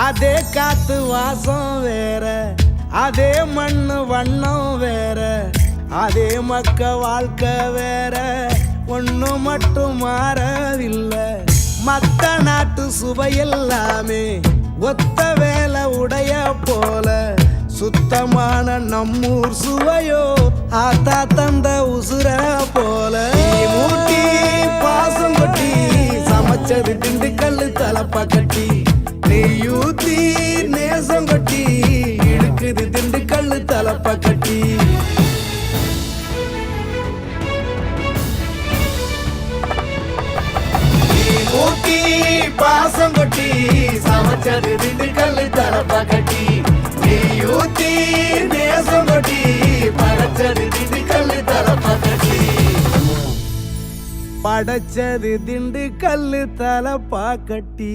அதே காத்து வாசம் வேற, அதே மண்ணு வண்ணம் வேற, அதே மக்க வாழ்க்கை வேற, ஒண்ணு மட்டும் மாறவில்லை. மத்த நாட்டு சுவையெல்லாமே ஒத்த வேலை உடைய போல, சுத்தமான நம்மூர் சுவையோ ஆத்தா தந்த உசுர போல. மூட்டி பாசம் கொட்டி சமைச்சது திண்டுக்கல் தலப்பா கட்டி, நெய்யூத்தி நேசம் கொட்டி இழுக்குது திண்டுக்கல் தலப்பா கட்டி. மூட்டி பாசம் கொட்டி சமைச்சது திண்டுக்கல் தலப்பா கட்டி, நெய்யூத்தி நேசம் கொட்டி படைச்சது திண்டுக்கல் தலப்பா கட்டி. படைச்சது திண்டுக்கல் தலப்பா கட்டி.